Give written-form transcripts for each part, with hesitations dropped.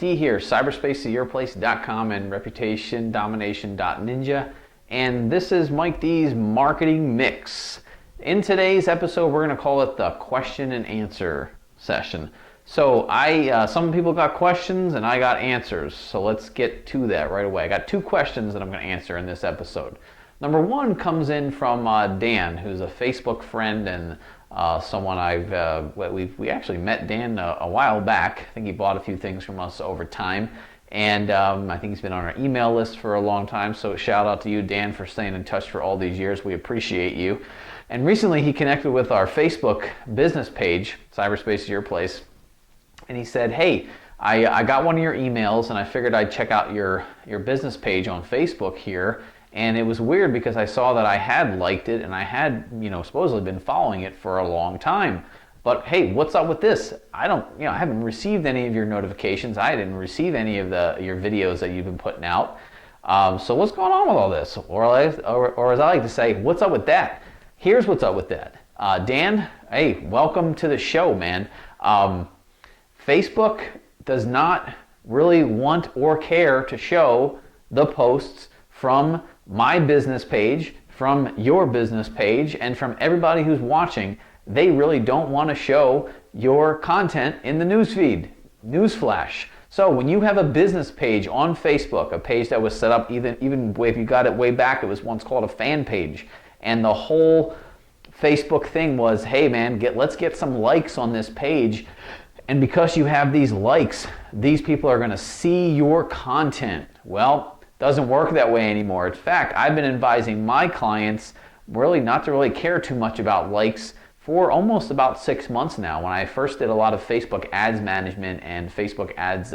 D here, cyberspaceisyourplace.com and reputationdomination.ninja. And this is Mike D's Marketing Mix. In today's episode, we're going to call it the question and answer session. So some people got questions and I got answers. So let's get to that right away. I got two questions that I'm going to answer in this episode. Number one comes in from Dan, who's a Facebook friend and someone we actually met Dan a while back. I think he bought a few things from us over time, and I think he's been on our email list for a long time. So shout out to you, Dan, for staying in touch for all these years. We appreciate you. And recently he connected with our Facebook business page, Cyberspace is Your Place, and he said, "Hey, I got one of your emails, and I figured I'd check out your business page on Facebook here." And it was weird because I saw that I had liked it and I had, supposedly been following it for a long time. But hey, what's up with this? I haven't received any of your notifications. I didn't receive any of your videos that you've been putting out. So what's going on with all this? Or as I like to say, what's up with that? Here's what's up with that. Dan, hey, welcome to the show, man. Facebook does not really want or care to show the posts from my business page, from your business page, and from everybody who's watching. They really don't want to show your content in the newsfeed. Newsflash. So when you have a business page on Facebook, a page that was set up even if you got it way back, it was once called a fan page, and the whole Facebook thing was, hey man, let's get some likes on this page, and because you have these likes, these people are going to see your content. Well, doesn't work that way anymore. In fact, I've been advising my clients really not to really care too much about likes for almost about 6 months now. When I first did a lot of Facebook ads management and Facebook ads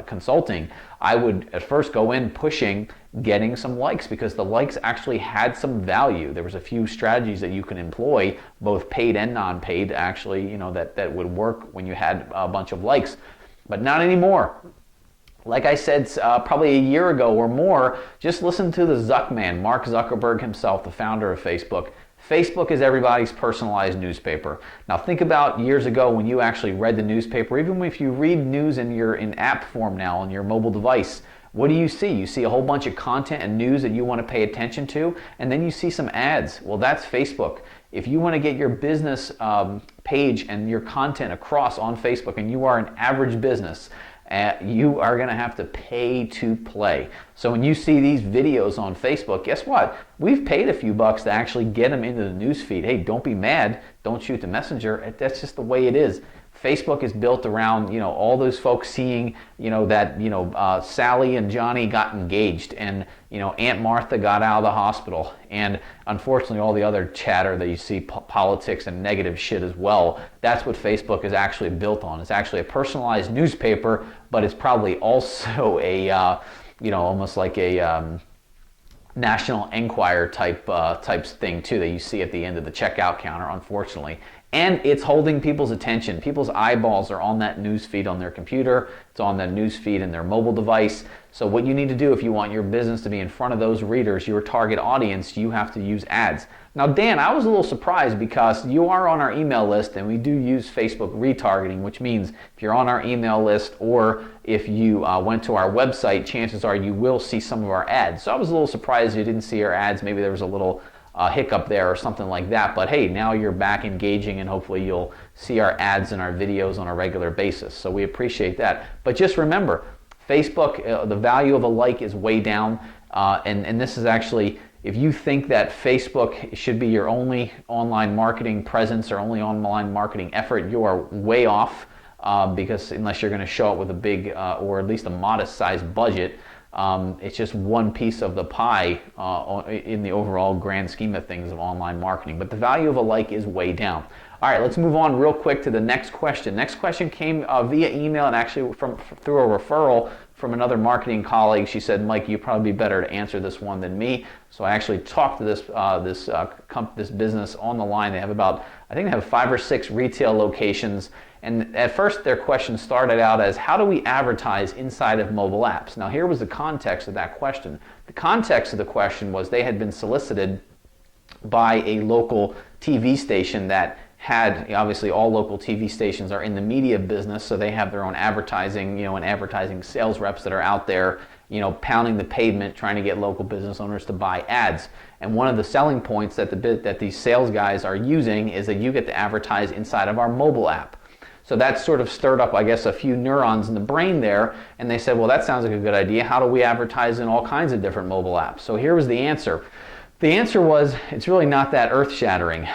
consulting, I would at first go in pushing getting some likes because the likes actually had some value. There was a few strategies that you can employ, both paid and non-paid, actually, that would work when you had a bunch of likes, but not anymore. Like I said, probably a year ago or more, just listen to the Zuckman, Mark Zuckerberg himself, the founder of Facebook. Facebook is everybody's personalized newspaper. Now think about years ago when you actually read the newspaper, even if you read news in app form now on your mobile device. What do you see? You see a whole bunch of content and news that you want to pay attention to, and then you see some ads. Well, that's Facebook. If you want to get your business page and your content across on Facebook, and you are an average business, you are going to have to pay to play. So when you see these videos on Facebook, guess what? We've paid a few bucks to actually get them into the newsfeed. Hey, don't be mad. Don't shoot the messenger. That's just the way it is. Facebook is built around, all those folks seeing, that, Sally and Johnny got engaged, and, Aunt Martha got out of the hospital, and unfortunately all the other chatter that you see, politics and negative shit as well. That's what Facebook is actually built on. It's actually a personalized newspaper, but it's probably also a, almost like a National Enquirer types thing too that you see at the end of the checkout counter, unfortunately. And it's holding people's attention. People's eyeballs are on that news feed on their computer. It's on that news feed in their mobile device. So what you need to do if you want your business to be in front of those readers, your target audience, you have to use ads. Now, Dan, I was a little surprised because you are on our email list and we do use Facebook retargeting, which means if you're on our email list or if you went to our website, chances are you will see some of our ads. So I was a little surprised you didn't see our ads. Maybe there was a little hiccup there or something like that, but hey, now you're back engaging and hopefully you'll see our ads and our videos on a regular basis, so we appreciate that. But just remember, Facebook, the value of a like is way down, and this is actually, if you think that Facebook should be your only online marketing presence or only online marketing effort, you are way off, because unless you're going to show up with a big or at least a modest sized budget, it's just one piece of the pie in the overall grand scheme of things of online marketing. But the value of a like is way down. All right, let's move on real quick to the next question. Next question came via email and actually through a referral from another marketing colleague. She said, Mike, you'd probably be better to answer this one than me. So I actually talked to this business on the line. They have I think they have 5 or 6 retail locations. And at first their question started out as, how do we advertise inside of mobile apps? Now here was the context of that question. The context of the question was they had been solicited by a local TV station that had, obviously all local TV stations are in the media business, so they have their own advertising, and advertising sales reps that are out there, pounding the pavement trying to get local business owners to buy ads. And one of the selling points that these sales guys are using is that you get to advertise inside of our mobile app. So that sort of stirred up, I guess, a few neurons in the brain there, and they said, well, that sounds like a good idea. How do we advertise in all kinds of different mobile apps? So here was the answer. The answer was, it's really not that earth-shattering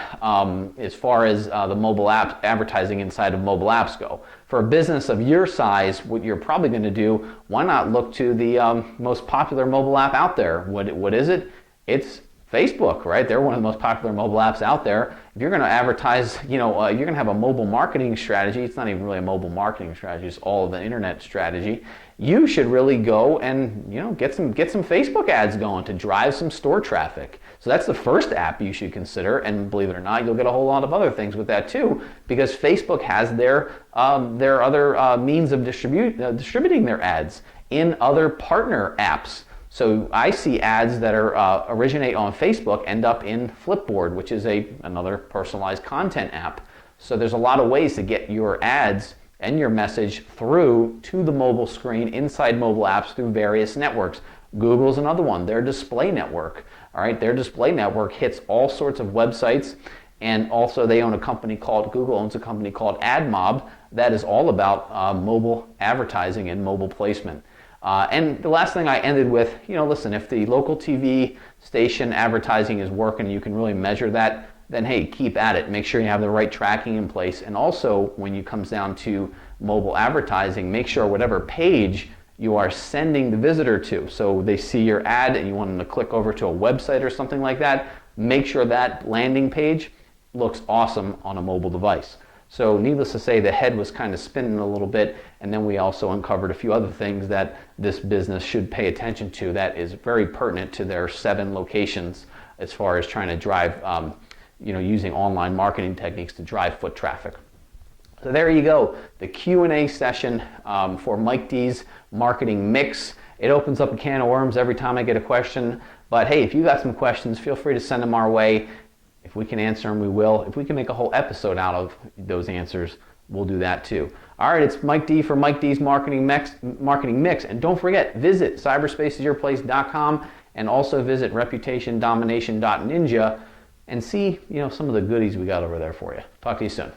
as far as the mobile app advertising inside of mobile apps go. For a business of your size, what you're probably going to do, why not look to the most popular mobile app out there? What is it? It's Facebook, right? They're one of the most popular mobile apps out there. If you're going to advertise, you're going to have a mobile marketing strategy. It's not even really a mobile marketing strategy. It's all of the internet strategy. You should really go and get some Facebook ads going to drive some store traffic. So that's the first app you should consider. And believe it or not, you'll get a whole lot of other things with that too, because Facebook has their other means of distributing their ads in other partner apps. So I see ads that originate on Facebook end up in Flipboard, which is another personalized content app. So there's a lot of ways to get your ads and your message through to the mobile screen inside mobile apps through various networks. Google's another one, their display network. All right, their display network hits all sorts of websites, and also Google owns a company called AdMob that is all about mobile advertising and mobile placement. And the last thing I ended with, listen, if the local TV station advertising is working, you can really measure that, then hey, keep at it. Make sure you have the right tracking in place. And also, when it comes down to mobile advertising, make sure whatever page you are sending the visitor to, so they see your ad and you want them to click over to a website or something like that, make sure that landing page looks awesome on a mobile device. So needless to say, the head was kind of spinning a little bit, and then we also uncovered a few other things that this business should pay attention to that is very pertinent to their 7 locations as far as trying to drive, using online marketing techniques to drive foot traffic. So there you go, the Q&A session for Mike D's Marketing Mix. It opens up a can of worms every time I get a question, but hey, if you got some questions, feel free to send them our way. If we can answer them, we will. If we can make a whole episode out of those answers, we'll do that too. All right, it's Mike D for Mike D's Marketing Mix. And don't forget, visit cyberspaceisyourplace.com and also visit reputationdomination.ninja and see some of the goodies we got over there for you. Talk to you soon.